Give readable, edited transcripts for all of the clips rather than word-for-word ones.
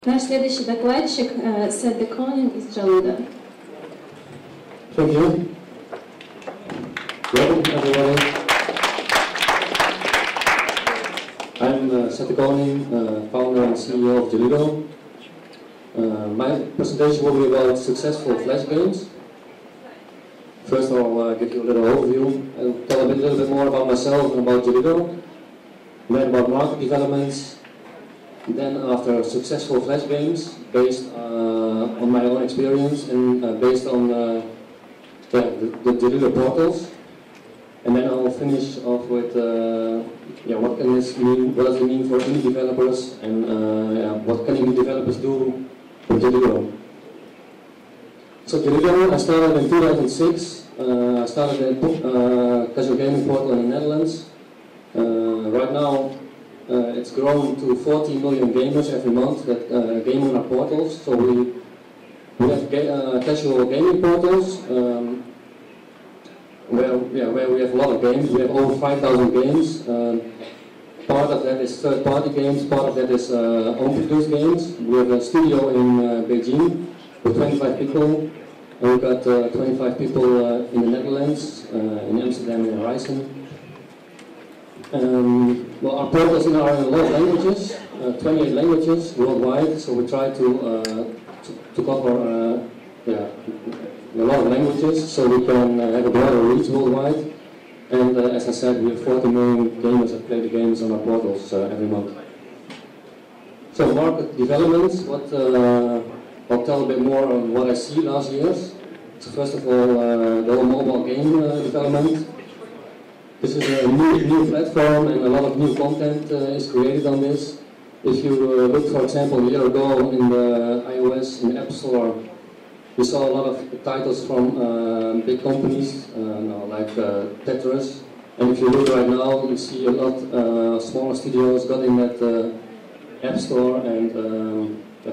Наш следующий докладчик Seth de Koning из Jaludo. Thank you. Welcome everybody. I'm Seth de Koning, founder and CEO of Jaludo. My presentation will be about successful flash games. First I'll give you a little overview and tell a little bit more about myself and about Jaludo. Then about market developments. Then after successful flash games based on my own experience and based on the Jaludo portals. And then I will finish off with what can this mean, what does it mean for indie developers, and what can indie developers do with Jaludo. So Jaludo, I started in 2006. I started a casual gaming portal in the Netherlands. Right now it's grown to 40 million gamers every month that game on our portals. So we have casual gaming portals where we have a lot of games. We have over 5,000 games. Part of that is third-party games, part of that is own-produced games. We have a studio in Beijing with 25 people. And we've got 25 people in the Netherlands, in Amsterdam and Rijssen. Well, our portals are in a lot of languages, 28 languages worldwide. So we try to cover a lot of languages, so we can have a broader reach worldwide. And as I said, we have 40 million gamers that play the games on our portals every month. So market developments, I'll tell a bit more on what I see last years. So first of all, the whole mobile game development. This is a new platform and a lot of new content is created on this. If you look, for example, a year ago in the iOS, in the App Store, we saw a lot of titles from big companies, like Tetris. And if you look right now, you see a lot smaller studios got in that App Store and,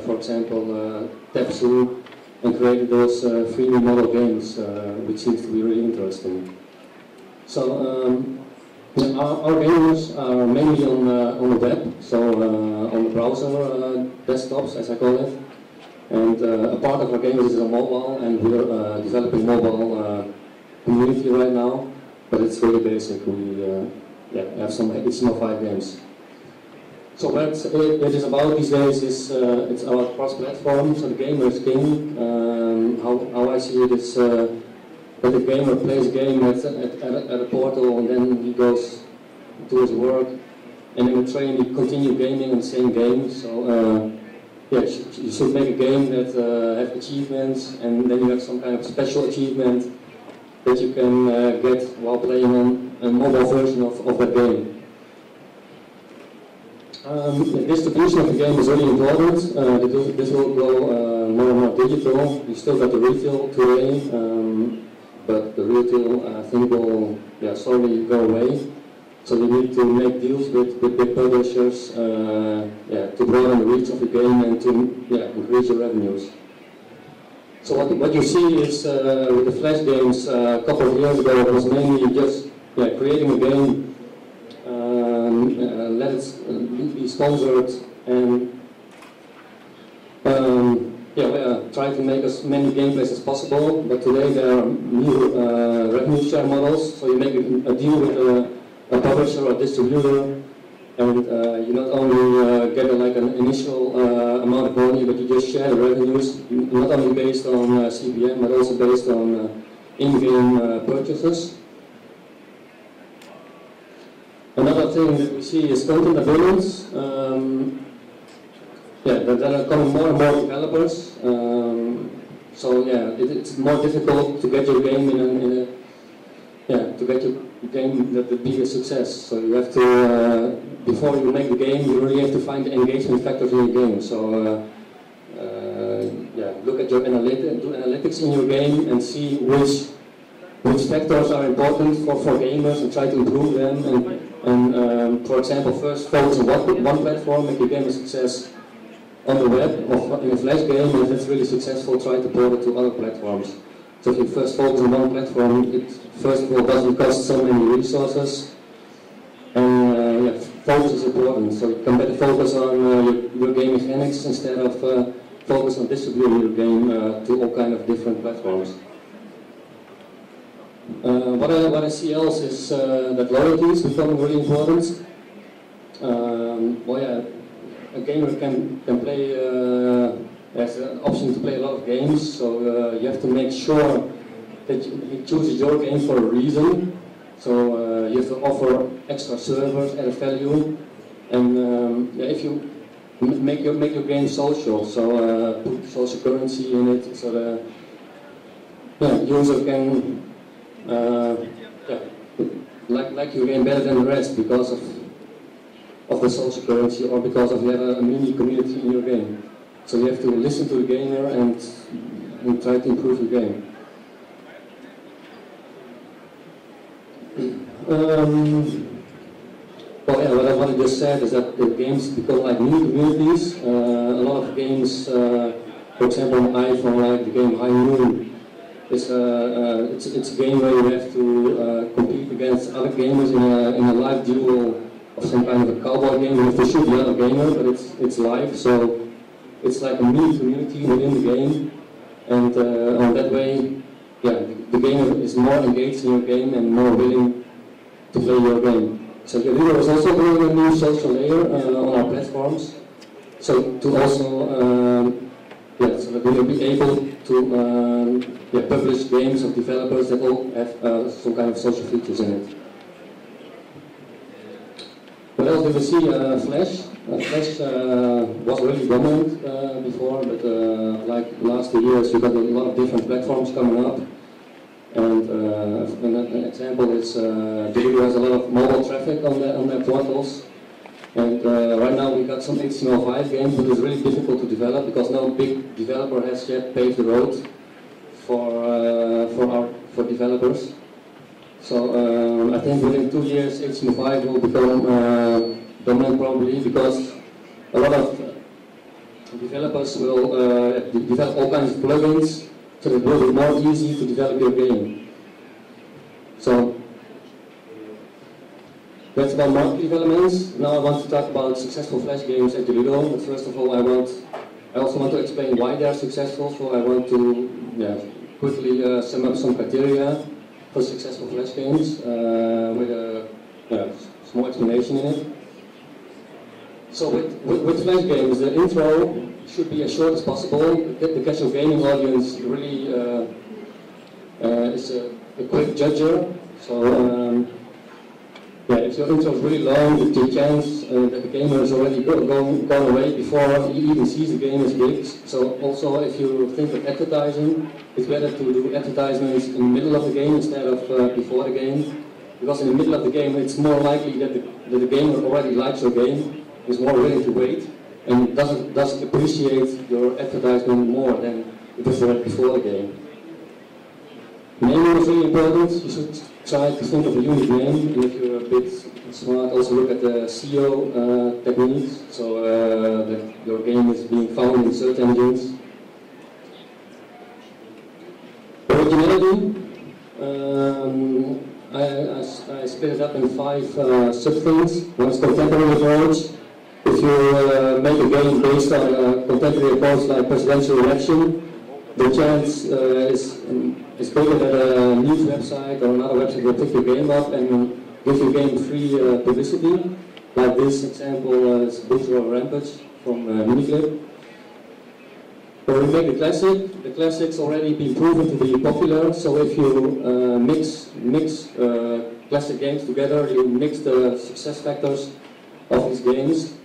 for example, Tepsu, and created those freemium model games, which seems to be really interesting. So our gamers are mainly on the web, so on the browser desktops, as I call it. And a part of our gamers is on mobile, and we're developing mobile community right now, but it's really basic. We have some HTML5 games. So what it is about these days is it's our cross-platform, so the gamer is king. How I see it is that the gamer plays a game at a portal, and then he goes to his work, and in the train he continues gaming in the same game. So you should make a game that have achievements, and then you have some kind of special achievement that you can get while playing on a mobile version of that game. The distribution of the game is really important. This will go more and more digital. You still got the retail today, but the retail I think will slowly go away. So you need to make deals with big publishers to broaden the reach of the game and to increase your revenues. So what you see is with the flash games a couple of years ago, it was mainly just creating a game, let it be sponsored, and try to make as many gameplays as possible. But today there are new revenue share models, so you make a deal with a publisher or distributor, and you not only get like an initial amount of money, but you just share the revenues, not only based on CPM, but also based on in-game purchases. Another thing that we see is content abundance. There are coming more and more developers. It's more difficult to get your game to get your game that would be a success. So you have to, before you make the game, you really have to find the engagement factors in your game. So look at your analytics in your game and see which factors are important for gamers and try to improve them. And for example, first focus on one platform, make your game a success on the web or in a flash game, and if it's really successful, try to port it to other platforms. So if you first focus on one platform, it first of all doesn't cost so many resources, and focus is important. So you can better focus on your game mechanics instead of focus on distributing your game to all kind of different platforms. What I see else is that loyalty is becoming really important. Well, yeah, a gamer can play, has an option to play a lot of games, so you have to make sure that he chooses your game for a reason. So you have to offer extra servers, added value, and yeah, if you make your game social, so put social currency in it, so the user can like your game better than the rest because of the social currency, or because of you have a mini community in your game. So you have to listen to the gamer and try to improve your game. Well, yeah, what I just said is that the games become like mini communities. A lot of games, for example on iPhone, like the game High Noon, it's a game where you have to compete against other gamers in a live duel of some kind of a cowboy game. You have to shoot the other gamer, but it's live, so it's like a mini community within the game, and on that way, yeah, the gamer is more engaged in your game and more willing to play your game. So Jaludo is also building a new social layer on our platforms, so to also so that we will be able to publish games of developers that all have some kind of social features in it. What else did we see? Flash. Flash was really dominant before, but like last 2 years, we got a lot of different platforms coming up. And an example is Jaludo has a lot of mobile traffic on their portals. And right now we got some HTML5 games, but it's really difficult to develop because no big developer has yet paved the road for developers. So I think within 2 years HTML5 will become dominant probably, because a lot of developers will develop all kinds of plugins, so it will be more easy to develop your game. So that's about market developments. Now I want to talk about successful Flash games at Jaludo. But first of all, I also want to explain why they are successful. So I want to quickly sum up some criteria for successful Flash games with a small explanation in it. So with Flash games, the intro should be as short as possible. The casual gaming audience really is a quick judger. So if your intro is really long, it's a chance that the gamer is already gone away before he even sees the game is big. So also, if you think of advertising, it's better to do advertisements in the middle of the game instead of before the game, because in the middle of the game, it's more likely that the gamer already likes your game, is more willing to wait, and does appreciate your advertisement more than if it's before the game. Naming is really important. You should try to think of a unique name, and if you're a bit smart, also look at the SEO techniques, so that your game is being found in search engines. Originality. I split it up in 5 sub-things. One is contemporary approach. If you make a game based on a contemporary approach like presidential election, the chance is bigger that a news website or another website will pick your game up and give your game free publicity. Like this example is Bourgeois Rampage from Miniclip. Or we make the classic's already been proven to be popular, so if you mix classic games together, you mix the success factors of these games.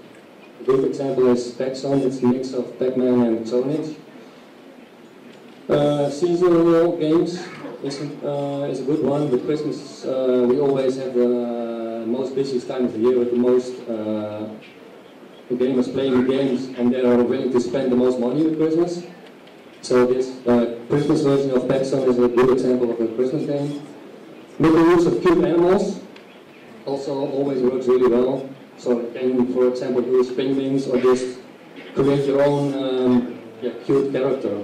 A good example is Pac-Son, it's a mix of Pac-Man and Sonic. Seasonal games is a good one. With Christmas, we always have the most busiest time of the year with the most gamers playing games, and they are willing to spend the most money with Christmas. So this Christmas version of Pac-Son is a good example of a Christmas game. Making use of cute animals also always works really well. So you can, for example, use penguins or just create your own cute character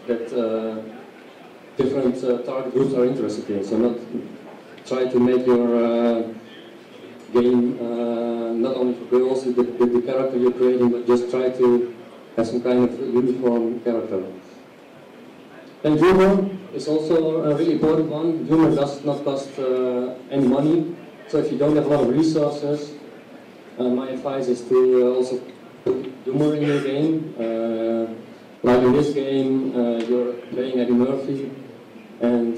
that different target groups are interested in. So not try to make your game, not only for girls, the character you're creating, but just try to have some kind of uniform character. And humor is also a really important one. Humor does not cost any money, so if you don't have a lot of resources, my advice is to also put humor in your game. Like in this game, you're playing Eddie Murphy, and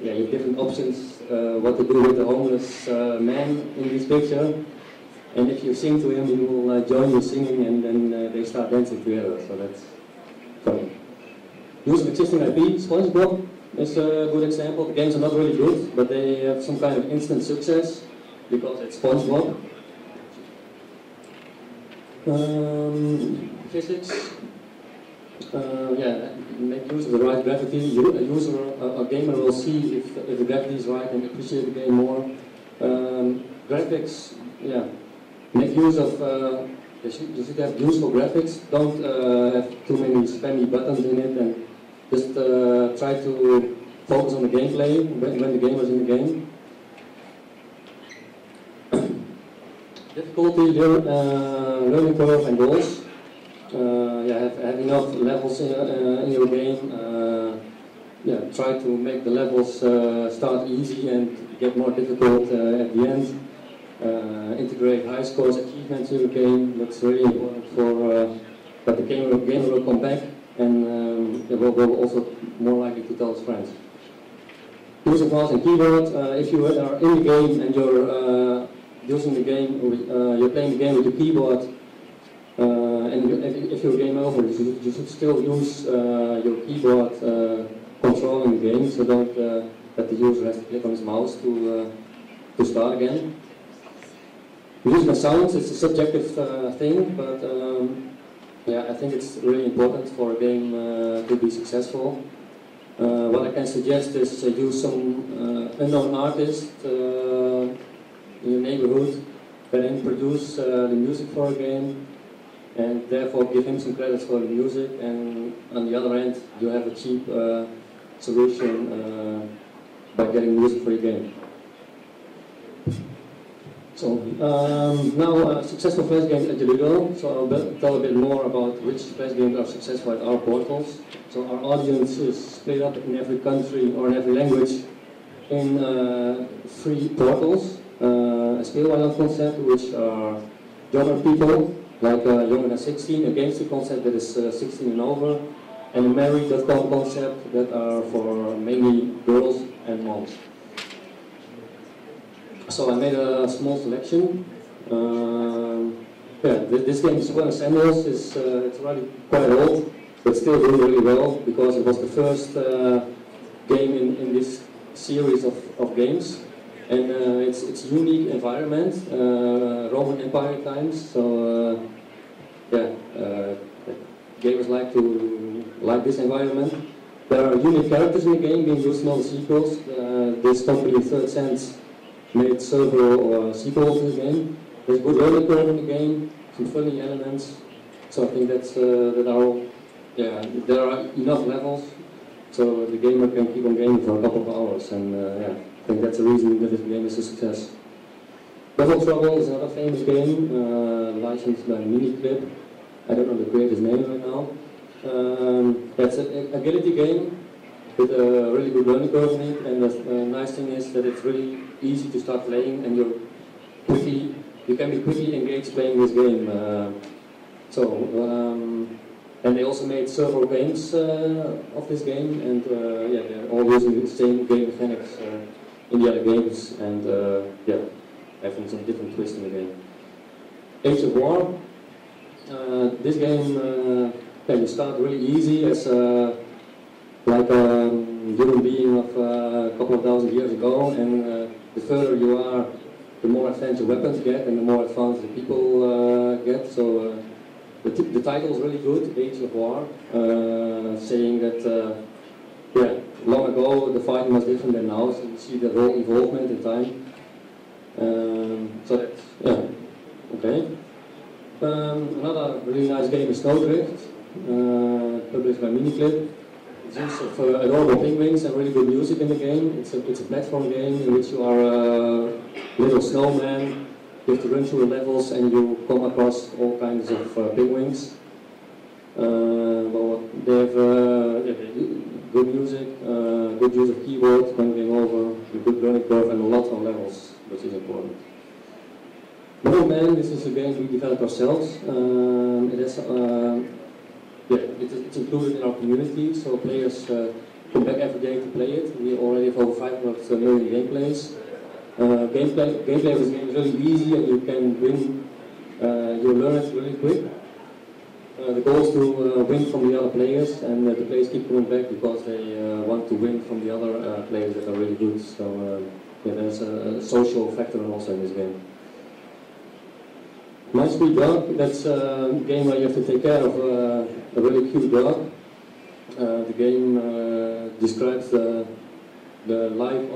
yeah, you have different options what to do with the homeless man in this picture. And if you sing to him, he will join you singing, and then they start dancing together. So that's funny. Use of existing IP, SpongeBob is a good example. The games are not really good, but they have some kind of instant success because it's SpongeBob. Physics. Yeah, make use of the right gravity. A gamer will see if the gravity is right and appreciate the game more. Graphics, yeah, make use of. You should have useful graphics. Don't have too many spammy buttons in it, and just try to focus on the gameplay when the gamer is in the game. Difficulty, learning curve, and goals. Yeah, have enough levels in your game. Yeah, try to make the levels start easy and get more difficult at the end. Integrate high scores, achievements in your game. That's really important for that the gamer will come back and will also more likely to tell his friends. Use of mouse and keyboard. If you are in the game and you're using the game, you're playing the game with your keyboard. And if you're game over, you should still use your keyboard controlling the game, so don't let the user has to click on his mouse to start again. Music and sounds, it's a subjective thing, but yeah, I think it's really important for a game to be successful. What I can suggest is use some unknown artist in your neighborhood, then produce the music for a game, and therefore give him some credits for the music, and on the other end you have a cheap solution by getting music for your game. So now successful flash games at Jaludo. So I'll tell a bit more about which flash games are successful at our portals. So our audience is split up in every country or in every language in 3 portals. A Speelweiland concept, which are younger people, like younger than 16, a gangster concept that is 16 and over, and a married.com concept that are for mainly girls and moms. So I made a small selection. Yeah, this game is Buenos Sandals. It's already quite old, but still doing really well because it was the first game in this series of games. And it's a unique environment, Roman Empire times. So yeah, gamers like this environment. There are unique characters in the game being used in all the sequels. This company, Third Sense, made several sequels to the game. There's a good learning curve in the game, some funny elements. So I think that's yeah, there are enough levels, so the gamer can keep on gaming for a couple of hours, and yeah, I think that's the reason that this game is a success. Double Trouble is another famous game, licensed by Miniclip. I don't know the creator's name right now. That's an agility game with a really good learning curve in it, and the nice thing is that it's really easy to start playing, and you can be quickly engaged playing this game. And they also made several games of this game, and yeah, they're all using the same game mechanics in the other games, and yeah, having some different twists in the game. Age of War. This game, yeah, you start really easy as like a human being of a couple of thousand years ago, and the further you are, the more advanced your weapons get, and the more advanced the people get. So the title is really good, Age of War, saying that yeah, long ago the fighting was different than now, so you see the whole evolvement in time. So that's, yeah, okay. Another really nice game is Snowdrift, published by Miniclip. use of adorable penguins and really good music in the game. It's a platform game in which you are a little snowman. You have to run through the levels and you come across all kinds of penguins. Well, they have good music, good use of keyboard when going over, a good learning curve, and a lot of levels, which is important. Man, this is a game we developed ourselves. It's included in our community, so players come back every day to play it. We already have over 500 million gameplays. Gameplay of this game is really easy and you can win, you learn it really quick. The goal is to win from the other players, and the players keep coming back because they want to win from the other players that are really good. So there's a social factor also in this game. My Sweet Dog, that's a game where you have to take care of a really cute dog. The game describes the life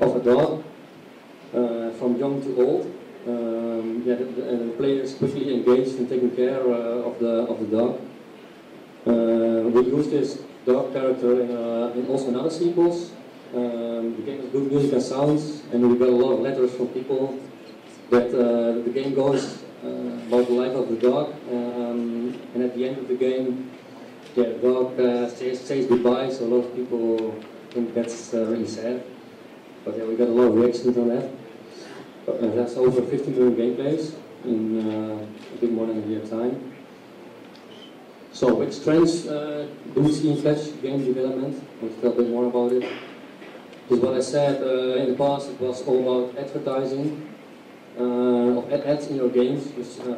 of a dog, from young to old. The player is quickly engaged in taking care of the dog. We use this dog character in also in other sequels. The game has good music and sounds, and we got a lot of letters from people that the game goes about the life of the dog, and at the end of the game, the dog says goodbye. So a lot of people think that's really sad. But yeah, we got a lot of reactions on that. That's over 50 million gameplays in a bit more than a year's time. So, which trends do we see in Flash game development? I'll tell a bit more about it. Because what I said in the past, it was all about advertising of ads in your games.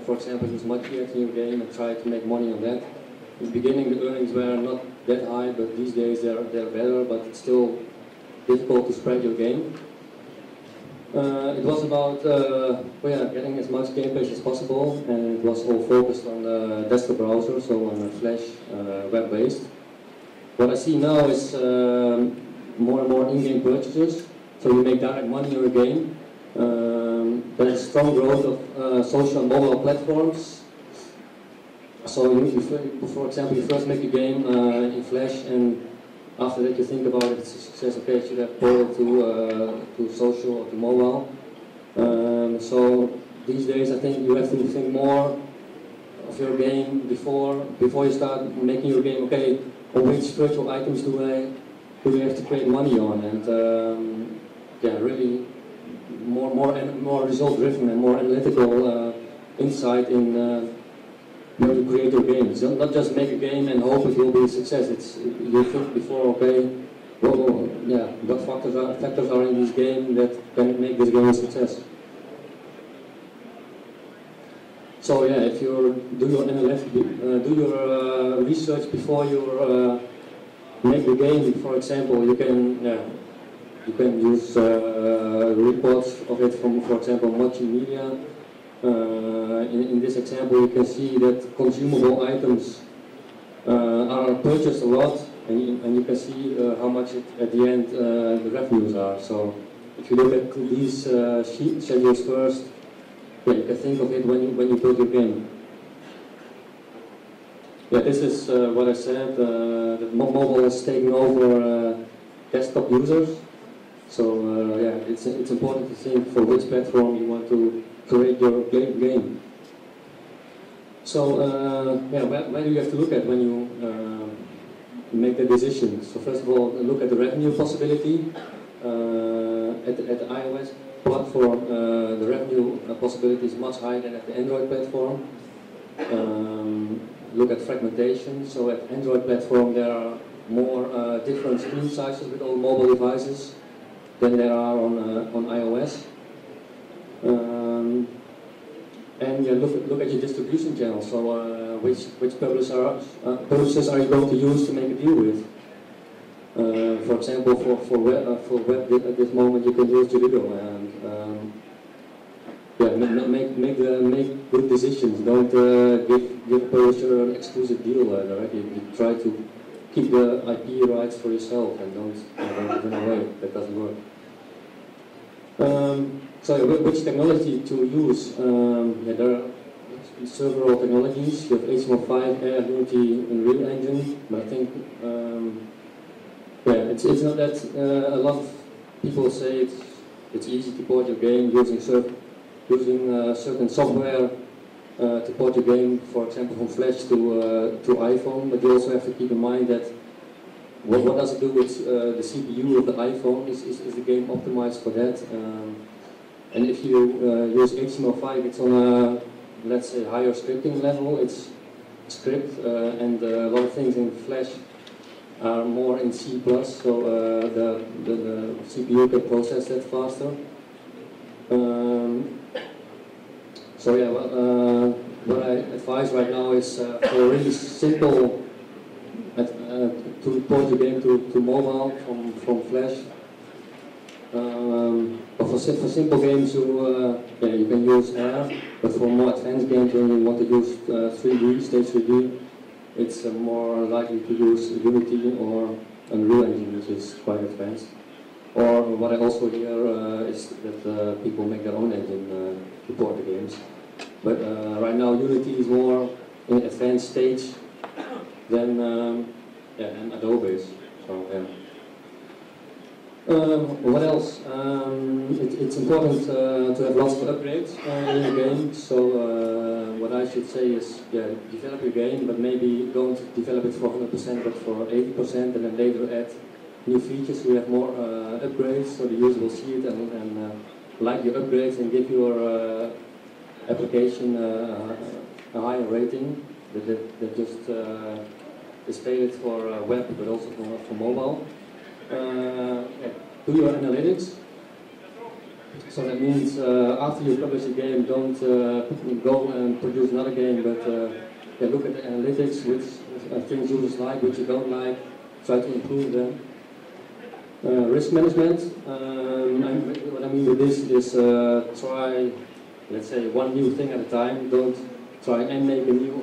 For example, use monthly ads in your game and try to make money on that. In the beginning, the earnings were not that high, but these days they're better, but it's still difficult to spread your game. It was about getting as much gameplay as possible, and it was all focused on the desktop browser, so on Flash web-based. What I see now is more and more in-game purchases, so you make direct money in your game. There's a strong growth of social and mobile platforms. So for example, you first make a game in Flash, and after that you think about it, it's a success, okay, I should have ported to social or to mobile. So these days I think you have to think more of your game before you start making your game, okay, on which virtual items do we have to create money on, and really more result driven and more analytical insight in where you create your game. It's not just make a game and hope it will be a success. It's you think before, okay, what factors are in this game that can make this game a success. So if you do your research before you make the game. For example, you can use reports of it from, for example, multimedia. In this example, you can see that consumable items are purchased a lot, and you can see how much at the end the revenues are. So if you look at these schedules first, you can think of it when you build your game. This is what I said, that mobile is taking over desktop users. So it's important to think for which platform you want to create your game. So where do you have to look at when you make the decision? So first of all, look at the revenue possibility. At the iOS platform, the revenue possibility is much higher than at the Android platform. Look at fragmentation. So at Android platform there are more different screen sizes with all mobile devices than there are on iOS. And look at your distribution channel. So which publishers are you going to use to make a deal with? For example, for web at this moment you can use Jaludo, and make good decisions. Don't give a publisher an exclusive deal directly. You try to keep the IP rights for yourself and don't give them away. That doesn't work. So which technology to use? There are several technologies. You have HTML5, Unity, and Real Engine, but I think yeah, it's not that a lot of people say it's easy to port your game using certain software to port your game, for example, from Flash to iPhone. But you also have to keep in mind that what does it do with the CPU of the iPhone? Is the game optimized for that? And if you use HTML5, it's on a, let's say, higher scripting level. It's script, and a lot of things in Flash are more in C++, so the CPU can process that faster. So yeah, what I advise right now is for a really simple to port your game to mobile from Flash. But for simple games, you can use Air, but for more advanced games, when you want to use 3D, stage 3D, it's more likely to use Unity or Unreal Engine, which is quite advanced. Or what I also hear is that people make their own engine to port the games. But right now, Unity is more in advanced stage than and Adobe is. So yeah. What else? It's important to have lots of upgrades in your game. So what I should say is, develop your game, but maybe don't develop it for 100%, but for 80%, and then later add new features. We have more upgrades, so the user will see it and like your upgrades and give your application a higher rating. That just is tailored for web, but also for mobile. Do your analytics. So that means after you publish a game, don't go and produce another game, but look at the analytics, which things users like, which you don't like, try to improve them. Risk management. What I mean with this is try, let's say, one new thing at a time. Don't try and make a new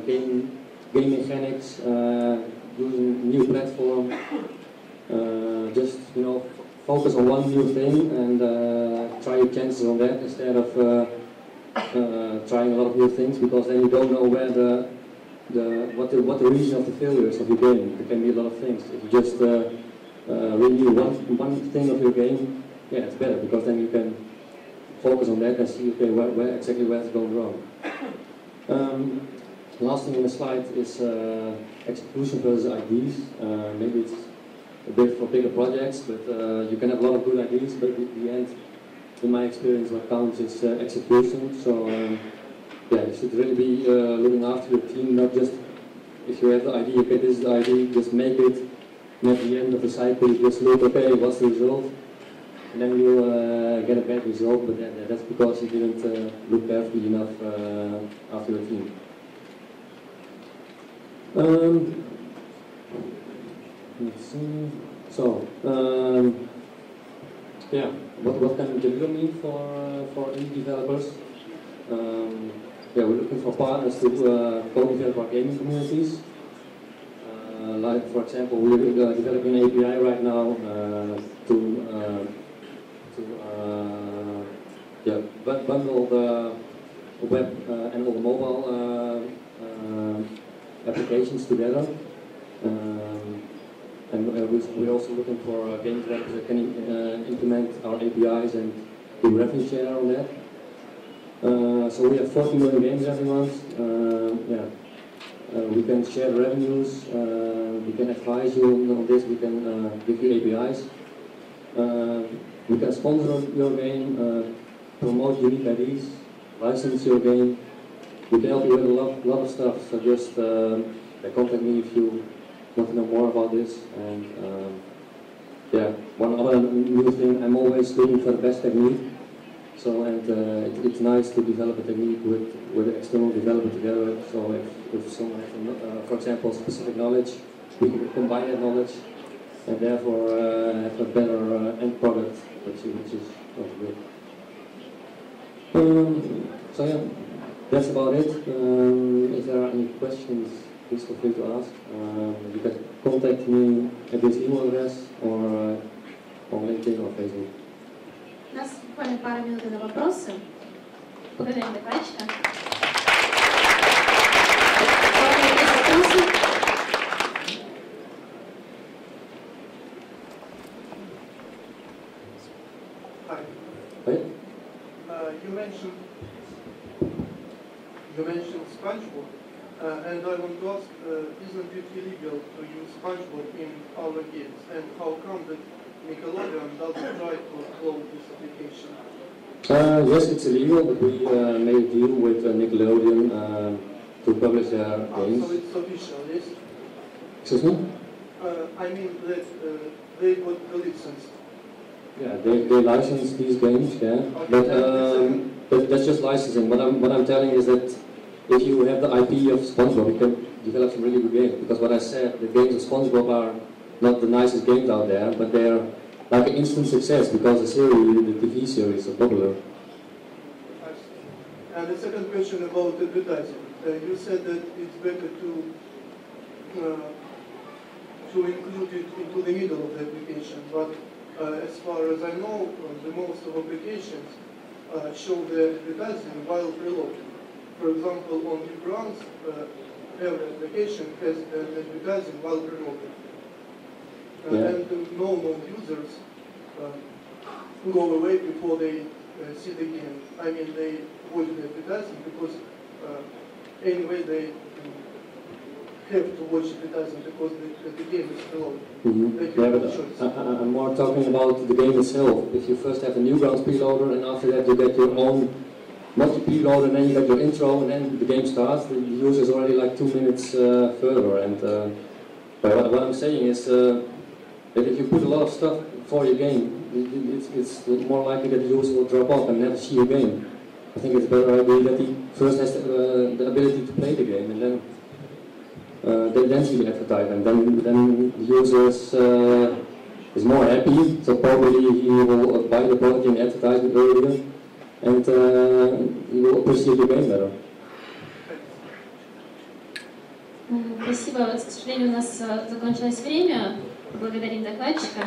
game mechanics using new platform. Just focus on one new thing and try your chances on that instead of trying a lot of new things, because then you don't know where what the reason of the failures of your game. There can be a lot of things. If you just renew one thing of your game, it's better, because then you can focus on that and see where exactly where it's going wrong. Last thing on the slide is execution versus ideas. Maybe it's a bit for bigger projects, but you can have a lot of good ideas, but in the end, in my experience, what counts is execution. So you should really be looking after your team, not just if you have the idea, okay, this is the idea, just make it, and at the end of the cycle, you just look, okay, what's the result? And then you get a bad result, but that's because you didn't look carefully enough after your team. Let's see. So, what can Jaludo mean for indie developers? We're looking for partners to co-develop our gaming communities. Like, for example, we're developing an API right now to bundle the web and all the mobile applications together. And we're also looking for game developers that can implement our APIs and do revenue share on that. So we have 40 million games every month. We can share revenues, we can advise you on this, we can give you APIs. We can sponsor your game, promote unique IDs, license your game. We can help you with a lot of stuff, so just contact me if you want to know more about this. And one other new thing, I'm always looking for the best technique. So, it's nice to develop a technique with an external developer together. So if someone has, for example, specific knowledge, we can combine that knowledge and therefore have a better end product, which is also good. That's about it. If there are any questions, please feel free to ask. You can contact me at this email address or on LinkedIn or Facebook. У нас буквально пара минут на вопросы. Благодарим докладчика. And I want to ask, isn't it illegal to use SpongeBob in our games? And how come that Nickelodeon doesn't try to close this application? Yes, it's illegal, but we made a deal with Nickelodeon to publish their games. So it's official, yes? Excuse me? I mean that they got the license. Yeah, they license these games, yeah. Okay, But that's just licensing. What I'm telling is that if you have the IP of SpongeBob, you can develop some really good games. Because what I said, the games of SpongeBob are not the nicest games out there, but they're like an instant success because the series, the TV series, is popular. And the second question about advertising. You said that it's better to include it into the middle of the application, but as far as I know, the most of applications show the advertising while preloading. For example, on Newgrounds, every application has an advertising while preloading. And normal users go away before they see the game. I mean, they watch the advertising because anyway they have to watch advertising because the game is preloaded. I'm more talking about the game itself. If you first have a Newgrounds preloader and after that you get your own multi-preload and then you get your intro and then the game starts, the user is already like 2 minutes further. And what I'm saying is that if you put a lot of stuff for your game, it's more likely that the user will drop off and never see your game. I think it's a better idea that he first has the ability to play the game and then see the advertisement. Then the user is more happy, so probably he will buy the product in the advertisement earlier and he will appreciate the game better. Спасибо. К сожалению, у нас закончилось время. Благодарим докладчика.